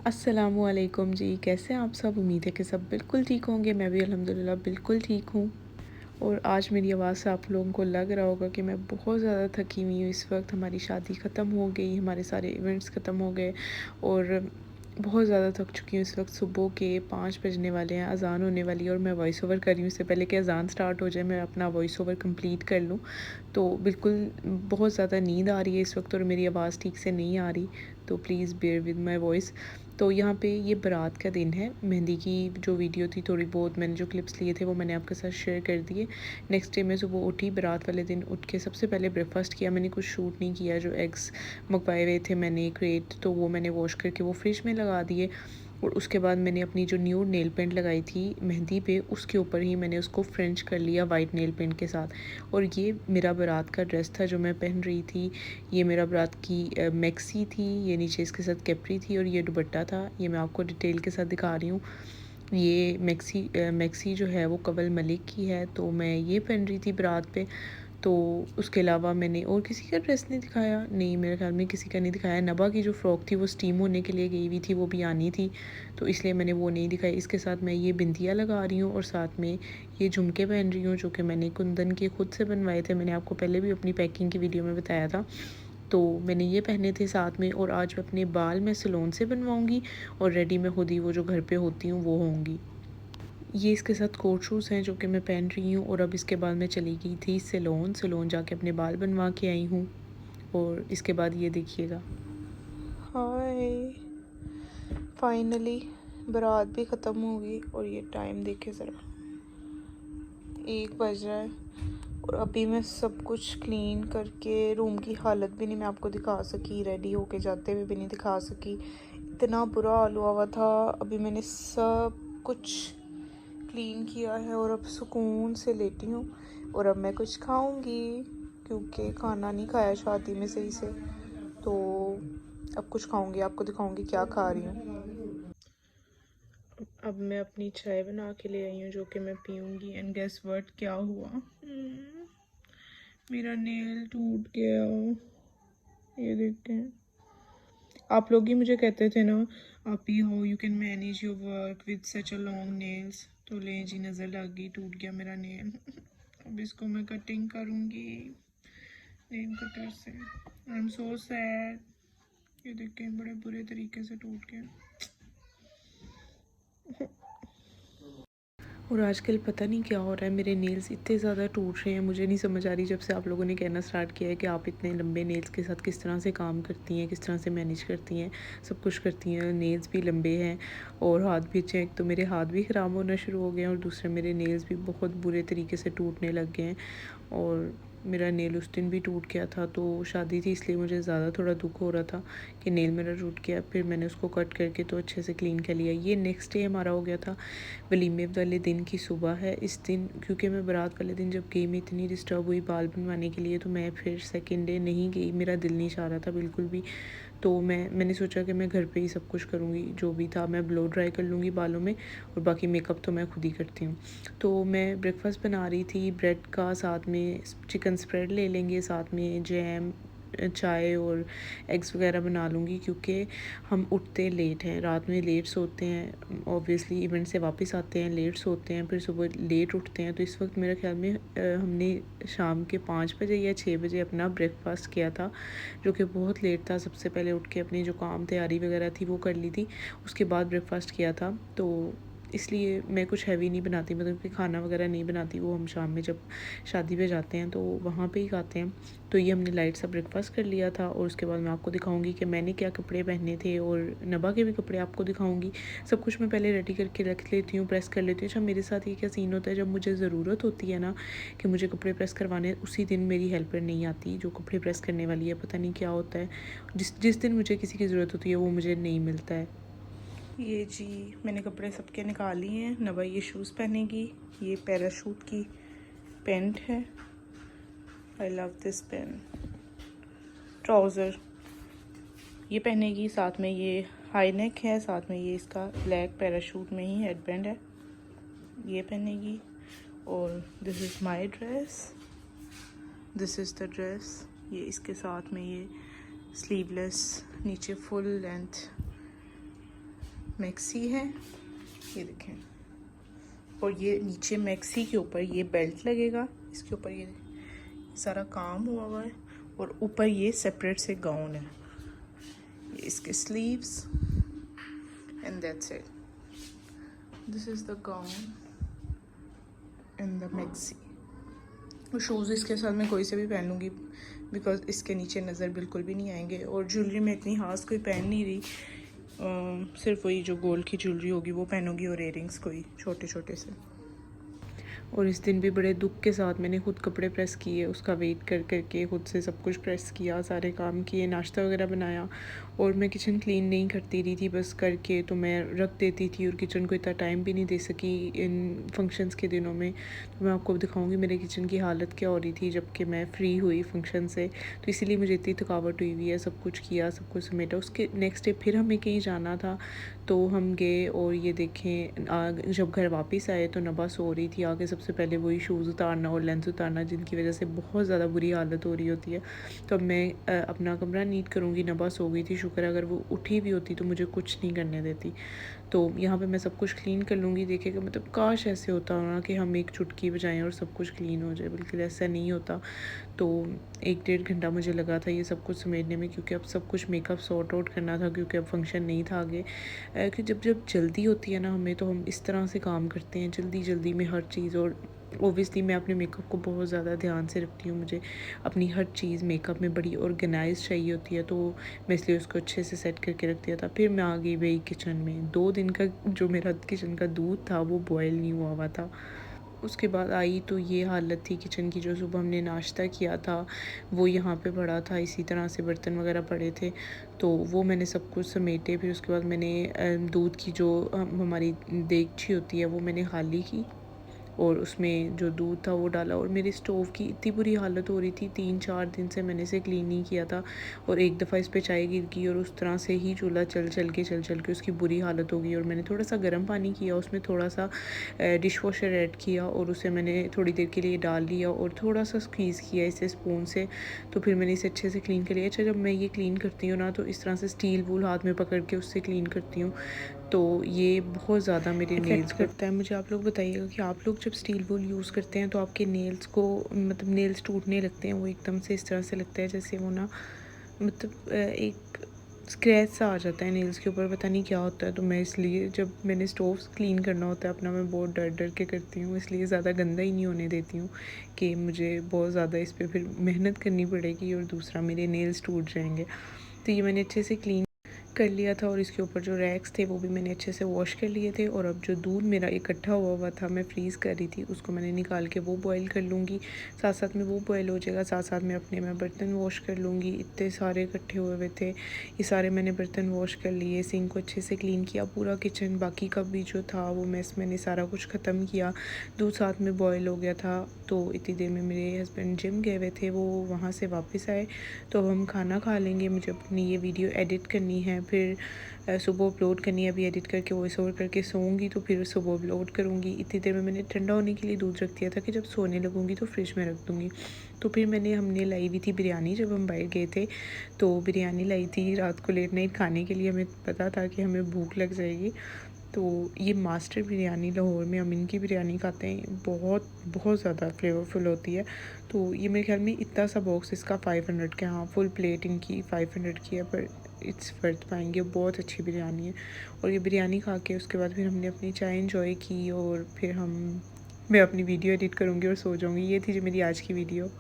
अस्सलामुअलैकुम जी, कैसे हैं आप सब। उम्मीद है कि सब बिल्कुल ठीक होंगे। मैं भी अल्हम्दुलिल्लाह बिल्कुल ठीक हूँ। और आज मेरी आवाज़ से आप लोगों को लग रहा होगा कि मैं बहुत ज़्यादा थकी हुई हूँ। इस वक्त हमारी शादी ख़त्म हो गई, हमारे सारे इवेंट्स ख़त्म हो गए और बहुत ज़्यादा थक चुकी हूँ। इस वक्त सुबह के 5 बजने वाले हैं, अज़ान होने वाली है और मैं वॉइस ओवर कर रही हूँ। इससे पहले कि अज़ान स्टार्ट हो जाए मैं अपना वॉइस ओवर कंप्लीट कर लूँ। तो बिल्कुल बहुत ज़्यादा नींद आ रही है इस वक्त और मेरी आवाज़ ठीक से नहीं आ रही, तो please bear with my voice. तो यहाँ पे ये बारात का दिन है। मेहंदी की जो वीडियो थी थोड़ी बहुत मैंने जो क्लिप्स लिए थे वो मैंने आपके साथ शेयर कर दिए। नेक्स्ट डे मैं सुबह उठी, बारात वाले दिन उठ के सबसे पहले ब्रेकफास्ट किया। मैंने कुछ शूट नहीं किया। जो एग्स मंगवाए हुए थे मैंने क्रेट, तो वो मैंने वॉश करके वो फ्रिज में लगा दिए। और उसके बाद मैंने अपनी जो न्यू नेल पेंट लगाई थी मेहंदी पे, उसके ऊपर ही मैंने उसको फ्रेंच कर लिया वाइट नेल पेंट के साथ। और ये मेरा बारात का ड्रेस था जो मैं पहन रही थी। ये मेरा बारात की मैक्सी थी, ये नीचे इसके साथ कैप्री थी और ये दुपट्टा था। ये मैं आपको डिटेल के साथ दिखा रही हूँ। ये मैक्सी जो है वो कवल मलिक की है, तो मैं ये पहन रही थी बारात पे। तो उसके अलावा मैंने और किसी का ड्रेस नहीं दिखाया, नहीं मेरे ख्याल में किसी का नहीं दिखाया। नबा की जो फ़्रॉक थी वो स्टीम होने के लिए गई हुई थी, वो भी आनी थी, तो इसलिए मैंने वो नहीं दिखाई। इसके साथ मैं ये बिंदिया लगा रही हूँ और साथ में ये झुमके पहन रही हूँ जो कि मैंने कुंदन के खुद से बनवाए थे। मैंने आपको पहले भी अपनी पैकिंग की वीडियो में बताया था। तो मैंने ये पहने थे साथ में। और आज मैं अपने बाल मैं सैलून से बनवाऊँगी और रेडी मैं खुद ही वो जो घर पे होती हूँ वो होंगी। ये इसके साथ कोट शूज़ हैं जो कि मैं पहन रही हूँ। और अब इसके बाद मैं चली गई थी सैलून जाके अपने बाल बनवा के आई हूँ। और इसके बाद ये देखिएगा। हाय, फाइनली बारात भी ख़त्म हो गई और ये टाइम देखे ज़रा, 1 बज रहा है। और अभी मैं सब कुछ क्लीन करके, रूम की हालत भी नहीं मैं आपको दिखा सकी, रेडी होके जाते हुए भी नहीं दिखा सकी, इतना बुरा हाल हुआ था। अभी मैंने सब कुछ क्लीन किया है और अब सुकून से लेटी हूँ। और अब मैं कुछ खाऊंगी क्योंकि खाना नहीं खाया शादी में सही से, तो अब कुछ खाऊंगी, आपको दिखाऊंगी क्या खा रही हूँ। अब मैं अपनी चाय बना के ले आई हूँ जो कि मैं पीऊँगी। एंड गेस व्हाट, क्या हुआ, मेरा नेल टूट गया। ये देखते हैं। आप लोग ही मुझे कहते थे ना, आप ही हो, you can manage your work with such a long nails. तो ले जी, नज़र लग गई, टूट गया मेरा नेल। अब इसको मैं कटिंग करूँगी नेल कटर से। I am so sad. ये देखें, बड़े बुरे तरीके से टूट गया। और आजकल पता नहीं क्या हो रहा है, मेरे नेल्स इतने ज़्यादा टूट रहे हैं, मुझे नहीं समझ आ रही। जब से आप लोगों ने कहना स्टार्ट किया है कि आप इतने लंबे नेल्स के साथ किस तरह से काम करती हैं, किस तरह से मैनेज करती हैं, सब कुछ करती हैं। नेल्स भी लंबे हैं और हाथ भी अच्छे हैं। एक तो मेरे हाथ भी ख़राब होना शुरू हो गए हैं और दूसरे मेरे नेल्स भी बहुत बुरे तरीके से टूटने लग गए हैं। और मेरा नेल उस दिन भी टूट गया था, तो शादी थी इसलिए मुझे ज़्यादा थोड़ा दुख हो रहा था कि नेल मेरा टूट गया। फिर मैंने उसको कट करके तो अच्छे से क्लीन कर लिया। ये नेक्स्ट डे हमारा हो गया था, वलीमे वाले दिन की सुबह है। इस दिन क्योंकि मैं बारात वाले दिन जब गई, मैं इतनी डिस्टर्ब हुई बाल बनवाने के लिए, तो मैं फिर सेकेंड डे नहीं गई। मेरा दिल नहीं चाह रहा था बिल्कुल भी। तो मैंने सोचा कि मैं घर पे ही सब कुछ करूँगी, जो भी था मैं ब्लो ड्राई कर लूँगी बालों में और बाकी मेकअप तो मैं खुद ही करती हूँ। तो मैं ब्रेकफास्ट बना रही थी ब्रेड का, साथ में चिकन स्प्रेड ले लेंगे, साथ में जैम, चाय और एग्स वगैरह बना लूँगी क्योंकि हम उठते लेट हैं, रात में लेट सोते हैं। ऑब्वियसली इवेंट से वापस आते हैं, लेट सोते हैं, फिर सुबह लेट उठते हैं। तो इस वक्त मेरे ख्याल में हमने शाम के 5 बजे या 6 बजे अपना ब्रेकफास्ट किया था, जो कि बहुत लेट था। सबसे पहले उठ के अपनी जो काम तैयारी वगैरह थी वो कर ली थी, उसके बाद ब्रेकफास्ट किया था। तो इसलिए मैं कुछ हैवी नहीं बनाती, मतलब कि खाना वगैरह नहीं बनाती, वो हम शाम में जब शादी पे जाते हैं तो वहाँ पे ही खाते हैं। तो ये हमने लाइट सा ब्रेकफास्ट कर लिया था और उसके बाद मैं आपको दिखाऊंगी कि मैंने क्या कपड़े पहने थे और नबा के भी कपड़े आपको दिखाऊंगी। सब कुछ मैं पहले रेडी करके रख लेती हूँ, प्रेस कर लेती हूँ। अच्छा, मेरे साथ ये क्या सीन होता है, जब मुझे ज़रूरत होती है ना कि मुझे कपड़े प्रेस करवाने, उसी दिन मेरी हेल्पर नहीं आती जो कपड़े प्रेस करने वाली है। पता नहीं क्या होता है, जिस दिन मुझे किसी की ज़रूरत होती है वो मुझे नहीं मिलता है। ये जी, मैंने कपड़े सबके निकाल लिए हैं। नबा ये शूज़ पहनेगी, ये पैराशूट की पैंट है, I love this pen. Trouser ये पहनेगी, साथ में ये हाई नेक है, साथ में ये इसका ब्लैक पैराशूट में ही हेडबैंड है, ये पहनेगी। और this is my dress, this is the dress. ये इसके साथ में ये स्लीवलेस नीचे फुल लेंथ मैक्सी है, ये देखें। और ये नीचे मैक्सी के ऊपर ये बेल्ट लगेगा, इसके ऊपर ये सारा काम हुआ है, और ऊपर ये सेपरेट से गाउन है, ये इसके sleeves, and that's it. This is the gown and the maxi. और शूज़ इसके साथ मैं कोई से भी पहन लूँगी, बिकॉज इसके नीचे नज़र बिल्कुल भी नहीं आएंगे। और ज्वेलरी में इतनी खास कोई पहन नहीं रही, सिर्फ वही जो गोल्ड की ज्वेलरी होगी वो पहनूंगी, और इयरिंग्स कोई छोटे छोटे से। और इस दिन भी बड़े दुख के साथ मैंने खुद कपड़े प्रेस किए, उसका वेट कर करके खुद से सब कुछ प्रेस किया, सारे काम किए, नाश्ता वगैरह बनाया। और मैं किचन क्लीन नहीं करती रही थी, बस करके तो मैं रख देती थी, और किचन को इतना टाइम भी नहीं दे सकी इन फंक्शंस के दिनों में। तो मैं आपको दिखाऊंगी मेरे किचन की हालत क्या हो रही थी जबकि मैं फ्री हुई फंक्शन से। तो इसीलिए मुझे इतनी थकावट हुई हुई है। सब कुछ किया, सब कुछ समेटा। उसके नेक्स्ट डे फिर हमें कहीं जाना था, तो हम गए। और ये देखें, जब घर वापस आए तो नबा सो रही थी। आगे सबसे पहले वही शूज़ उतारना और लेंस उतारना, जिनकी वजह से बहुत ज़्यादा बुरी हालत हो रही होती है। तो अब मैं अपना कमरा नीट करूँगी। नबा सो गई थी, शुक्र अगर वो उठी भी होती तो मुझे कुछ नहीं करने देती। तो यहाँ पे मैं सब कुछ क्लीन कर लूँगी। देखेगा, मतलब काश ऐसे होता ना कि हम एक चुटकी बजाएं और सब कुछ क्लीन हो जाए, बिल्कुल ऐसा नहीं होता। तो 1-1.5 घंटा मुझे लगा था ये सब कुछ समेटने में, क्योंकि अब सब कुछ मेकअप सॉर्ट आउट करना था, क्योंकि अब फंक्शन नहीं था आगे। कि जब जब जल्दी होती है ना हमें, तो हम इस तरह से काम करते हैं जल्दी जल्दी में हर चीज़। और ओबियसली मैं अपने मेकअप को बहुत ज़्यादा ध्यान से रखती हूँ। मुझे अपनी हर चीज़ मेकअप में बड़ी ऑर्गेनाइज चाहिए होती है, तो मैं इसलिए उसको अच्छे से सेट करके रख दिया था। फिर मैं आ गई भाई किचन में। 2 दिन का जो मेरा किचन का दूध था वो बॉयल नहीं हुआ था। उसके बाद आई तो ये हालत थी किचन की। जो सुबह हमने नाश्ता किया था वो यहाँ पे पड़ा था, इसी तरह से बर्तन वगैरह पड़े थे, तो वो मैंने सब कुछ समेटे। फिर उसके बाद मैंने दूध की जो हमारी देगची होती है वो मैंने खाली की, और उसमें जो दूध था वो डाला। और मेरे स्टोव की इतनी बुरी हालत हो रही थी, 3-4 दिन से मैंने इसे क्लीन नहीं किया था। और एक दफ़ा इस पे चाय गिर गई, और उस तरह से ही चूल्हा चल चल के उसकी बुरी हालत हो गई। और मैंने थोड़ा सा गर्म पानी किया, उसमें थोड़ा सा डिश वॉशर ऐड किया, और उसे मैंने थोड़ी देर के लिए डाल लिया, और थोड़ा सा स्क्वीज़ किया इसे स्पून से। तो फिर मैंने इसे अच्छे से क्लीन कर लिया। अच्छा, जब मैं ये क्लीन करती हूँ ना, तो इस तरह से स्टील वूल हाथ में पकड़ के उससे क्लीन करती हूँ, तो ये बहुत ज़्यादा मेरे नेल्स करता है। मुझे आप लोग बताइएगा कि आप लोग जब स्टील वूल यूज़ करते हैं तो आपके नेल्स को, मतलब नेल्स टूटने लगते हैं, वो एकदम से इस तरह से लगता है जैसे वो ना, मतलब एक स्क्रैच सा आ जाता है नेल्स के ऊपर, पता नहीं क्या होता है। तो मैं इसलिए जब मैंने स्टोव क्लीन करना होता है अपना, मैं बहुत डर डर के करती हूँ, इसलिए ज़्यादा गंदा ही नहीं होने देती हूँ कि मुझे बहुत ज़्यादा इस पर फिर मेहनत करनी पड़ेगी, और दूसरा मेरे नेल्स टूट जाएंगे। तो ये मैंने अच्छे से क्लीन कर लिया था, और इसके ऊपर जो रैक्स थे वो भी मैंने अच्छे से वॉश कर लिए थे। और अब जो दूध मेरा इकट्ठा हुआ हुआ था, मैं फ्रीज़ कर रही थी, उसको मैंने निकाल के वो बॉईल कर लूँगी। साथ साथ में वो बॉईल हो जाएगा, साथ साथ में अपने मैं बर्तन वॉश कर लूँगी। इतने सारे इकट्ठे हुए हुए थे, ये सारे मैंने बर्तन वॉश कर लिए, सिंक को अच्छे से क्लीन किया, पूरा किचन बाकी का भी जो था वो मैस मैंने सारा कुछ ख़त्म किया। दूध साथ में बॉयल हो गया था। तो इतनी देर में मेरे हस्बैंड जिम गए हुए थे, वो वहाँ से वापस आए। तो हम खाना खा लेंगे, मुझे अपनी ये वीडियो एडिट करनी है, फिर सुबह अपलोड करनी है। अभी एडिट करके वॉइस ओवर करके सोऊंगी, तो फिर सुबह अपलोड करूँगी। इतनी देर में मैंने ठंडा होने के लिए दूध रख दिया था कि जब सोने लगूँगी तो फ्रिज में रख दूँगी। तो फिर हमने लाई हुई थी बिरयानी, जब हम बाहर गए थे तो बिरयानी लाई थी रात को लेट नाइट खाने के लिए। हमें पता था कि हमें भूख लग जाएगी। तो ये मास्टर बिरयानी, लाहौर में हम इनकी बिरयानी खाते हैं, बहुत बहुत ज़्यादा फ्लेवरफुल होती है। तो ये मेरे ख्याल में इतना सा बॉक्स इसका 500 का, हाँ फुल प्लेट इनकी 500 की है, पर इट्स वर्थ पाएंगे, बहुत अच्छी बिरयानी है। और ये बिरयानी खा के उसके बाद फिर हमने अपनी चाय एंजॉय की, और फिर मैं अपनी वीडियो एडिट करूँगी और सो जाऊँगी। ये थी जो मेरी आज की वीडियो।